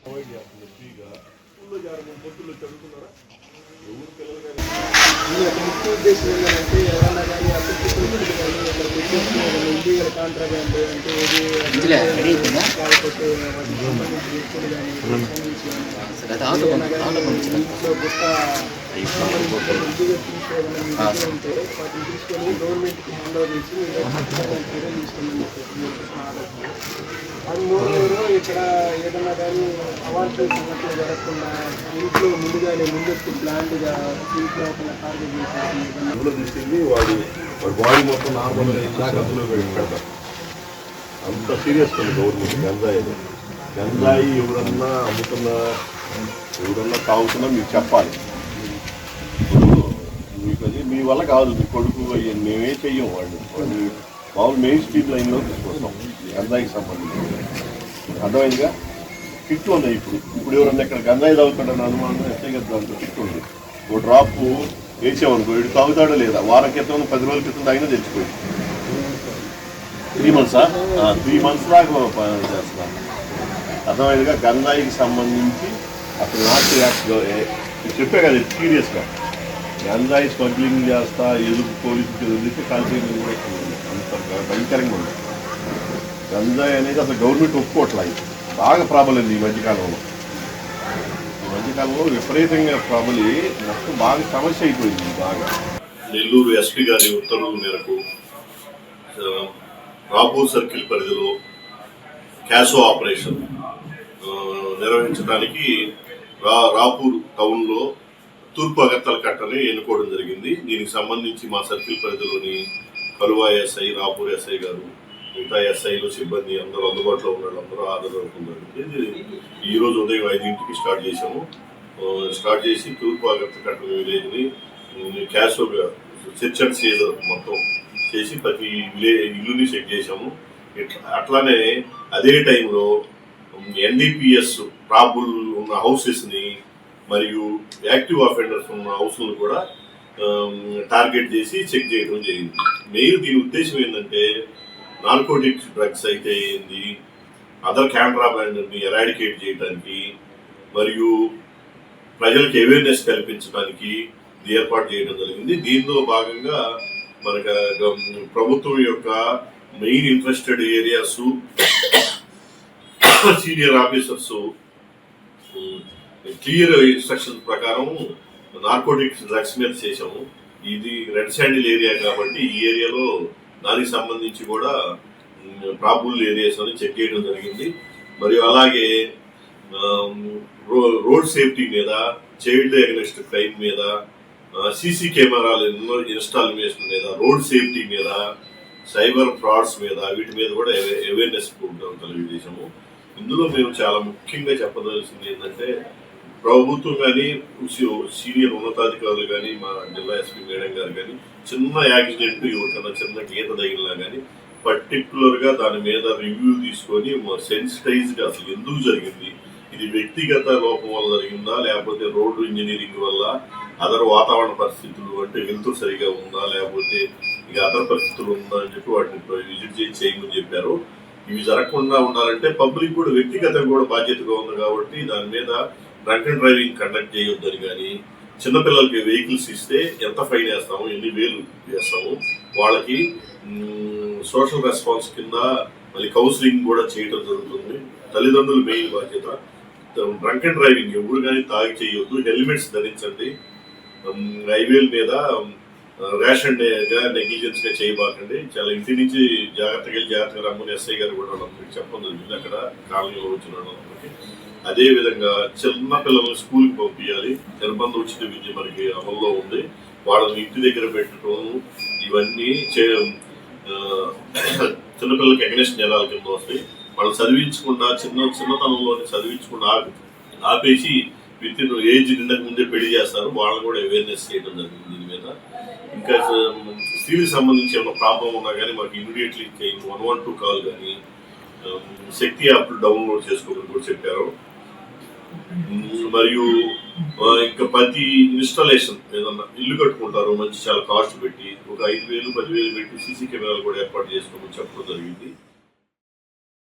Provide చేస్తుంది ఫ్రీగా. స్కూల్లో జాగ్రత్త పొద్దుల్లో చదువుతున్నారా ఎవరు పిల్లలు కానీ ముఖ్య ఉద్దేశం ఏంటంటే ఎవరన్నా కానీ ఇల్లీగల్ కాంట్రాబ్యాండ్ అంటే లేకపోతే ఇంట్లో గుట్ట ఉంటే వాటిని తీసుకొని గవర్నమెంట్కి హ్యాండ్ ఓవర్ చేసి చర్యలు తీసుకోమని అది మూడు ఇక్కడ ఏదన్నా కానీ అవాంఛనీయ సంఘటనలు జరగకుండా ఇంట్లో ముందొచ్చి ప్లాంట్గా ఇంట్లో ఒక టార్గెట్ చేసి వాడి బాడీ మొత్తం నార్మల్ అందులో పెడతారు. అంత సీరియస్ ఉంది గవర్నమెంట్. గంజాయి ఎవరన్నా అమ్ముతున్నా ఎవరన్నా తాగుతున్నా మీకు చెప్పాలి. మీకు అది మీ వల్ల కాదు, మీ కొడుకు మేమే చెయ్యం. వాళ్ళు మామూలు మెయిన్ స్ట్రీట్ లైన్లో తీసుకొస్తాం గంజాయికి సంబంధించి. అర్థమైందిగా కిట్ ఉన్నాయి. ఇప్పుడు ఎవరన్నా ఇక్కడ గంజాయి తాగుతాడని అనుమానం ఎస్ఐ గారు దాంట్లో కిట్ ఉంది. ఓ డ్రాప్ వేసామనుకో వీడు తాగుతాడో లేదా, వారం క్రితం 10 రోజుల క్రితం తాగినా తెలిసిపోయింది. 3 months 3 months దాకా చేస్తున్నాను. అర్థమైందిగా గంజాయికి సంబంధించి అసలు నాట్ చెప్పే కదా సీరియస్గా గంజాయి స్మగ్లింగ్ చేస్తా ఎదురు పోలీసుకి వదిలితే కాల్చేయడం కూడా అంత భయంకరంగా ఉంది. గంజాయి అనేది అసలు గవర్నమెంట్ ఒప్పుకోవట్లా. బాగా ప్రాబ్లం ఈ మధ్యకాలంలో. విపరీతంగా ప్రబలి మొత్తం బాగా సమస్య అయిపోయింది. బాగా నెల్లూరు ఎస్పీ గారి ఉత్తర్వుల మేరకు రాపూర్ సర్కిల్ పరిధిలో క్యాషో ఆపరేషన్ నిర్వహించడానికి రాపూర్ టౌన్లో తూర్పు అగర్తల కట్టని ఎన్నుకోవడం జరిగింది. దీనికి సంబంధించి మా సర్కిల్ పరిధిలోని కలువా ఎస్ఐ, రాపూర్ ఎస్ఐ గారు, మిగతా ఎస్ఐలు సిబ్బంది అందరూ అందుబాటులో ఉన్న వాళ్ళందరూ హాజరవుతుంది. ఈ రోజు ఉదయం 5 స్టార్ట్ చేశాము. స్టార్ట్ చేసి తూర్పు అగర్తల కట్టని విలేజ్ని క్యాషోగా సెర్చ్ అండ్ సీజర్ మొత్తం చేసి ప్రతి ఇల్లుని చెక్ చేశాము. అట్లానే అదే టైంలో ఎన్డీపీఎస్ ప్రాబుల్ ఉన్న హౌసెస్ని మరియు యాక్టివ్ అఫెండర్స్ ఉన్న హౌస్లను కూడా టార్గెట్ చేసి చెక్ చేయడం జరిగింది. మెయిన్ దీని ఉద్దేశం ఏంటంటే నార్కోటిక్స్ డ్రగ్స్ అయితే ఏంది, అదర్ కాంట్రాబ్యాండ్ని ఎరాడికేట్ చేయడానికి మరియు ప్రజలకు అవేర్నెస్ కల్పించడానికి ఏర్పాటు చేయడం జరిగింది. దీనిలో భాగంగా మనకు ప్రభుత్వం యొక్క main interested areas, senior officers clear instructions ప్రకారం నార్కోటిక్స్ డ్రగ్స్ మీద చేసాము. ఇది రెడ్ శాండిల్ ఏరియా కాబట్టి ఈ ఏరియాలో దానికి సంబంధించి కూడా ప్రాబుల్ ఏరియాస్ అని చెక్ చేయడం జరిగింది. మరియు అలాగే రోడ్ సేఫ్టీ మీద, చైల్డ్ అగెనిస్ట్ క్రైమ్ మీద, సీసీ కెమెరాలు ఇన్స్టాలేషన్ మీద, రోడ్ సేఫ్టీ మీద, సైబర్ ఫ్రాడ్స్ మీద, వీటి మీద కూడా అవేర్నెస్ ప్రోగ్రామ్ తెలియజేసాము. ఇందులో మేము చాలా ముఖ్యంగా చెప్పదలసింది ఏంటంటే ప్రభుత్వం కానీ, సీనియర్ ఉన్నతాధికారులు కానీ, మా జిల్లా ఎస్పీ మేడం గారు కానీ చిన్న యాక్సిడెంట్ ఎవరికన్నా చిన్న గీత తగిలినా కానీ పర్టికులర్గా దాని మీద రివ్యూ తీసుకొని సెన్సిటైజ్గా అసలు ఎందుకు జరిగింది, ఇది వ్యక్తిగత లోపం వల్ల జరిగిందా లేకపోతే రోడ్డు ఇంజనీరింగ్ వల్ల, అదర్ వాతావరణ పరిస్థితులు అంటే వెలుతురు సరిగా ఉందా లేకపోతే ఇక అదర్ పరిస్థితులు ఉందా అని చెప్పి వాటిని విజిట్ చేసి చేయమని చెప్పారు. ఇవి జరగకుండా ఉండాలంటే పబ్లిక్ కూడా వ్యక్తిగతంగా కూడా బాధ్యతగా ఉంది కాబట్టి దాని మీద డ్రంక్ అండ్ డ్రైవింగ్ కండక్ట్ చేయొద్దని కానీ, చిన్నపిల్లలకి వెహికల్స్ ఇస్తే ఎంత ఫైన్ వేస్తాము, ఎన్ని వేలు వేస్తాము, వాళ్ళకి సోషల్ రెస్పాన్స్ కింద మళ్ళీ కౌన్సిలింగ్ కూడా చేయడం జరుగుతుంది. తల్లిదండ్రులు మెయిన్ బాధ్యత. డ్రంక్ అండ్ డ్రైవింగ్ ఎవరు కానీ తాగి చేయొద్దు, హెల్మెట్స్ ధరించండి, హైవేల మీద ర్యాషన్ గా నెగ్లిజెన్స్ గా చేయబాకండి. చాలా ఇంటి నుంచి జాగ్రత్తగా రమ్మని ఎస్ఐ గారు కూడా వాళ్ళందరికీ చెప్పడం జరిగింది అక్కడ కాలనీలో వచ్చిన వాళ్ళందరికీ. అదే విధంగా చిన్న పిల్లల్ని స్కూల్కి పంపించాలి. నిర్బంధ ఉచిత విద్య మనకి అమల్లో ఉంది. వాళ్ళని ఇంటి దగ్గర పెట్టడం ఇవన్నీ చిన్నపిల్లలకి అగెనిస్ట్ నేరాల కింద వస్తాయి. వాళ్ళు చదివించకుండా చిన్నతనంలోనే చదివించకుండా ఆపేసి విత్ ఇన్ ఏజ్ నిండక ముందే పెళ్లి చేస్తారు. వాళ్ళని కూడా అవేర్నెస్ చేయడం జరిగింది దీని మీద. ఇంకా స్త్రీలకు సంబంధించి ఏమైనా ప్రాబ్లం ఉన్నా కానీ మాకు ఇమీడియట్లీ 112 కాల్ కానీ శక్తి యాప్ డౌన్లోడ్ చేసుకోమని కూడా చెప్పారు. మరియు ఇంకా ప్రతి ఇన్స్టాలేషన్ ఏదన్నా ఇల్లు కట్టుకుంటారు మంచి చాలా కాస్ట్ పెట్టి ఒక 5,000 10,000 పెట్టి సీసీ కెమెరాలు కూడా ఏర్పాటు చేసుకోమని చెప్పడం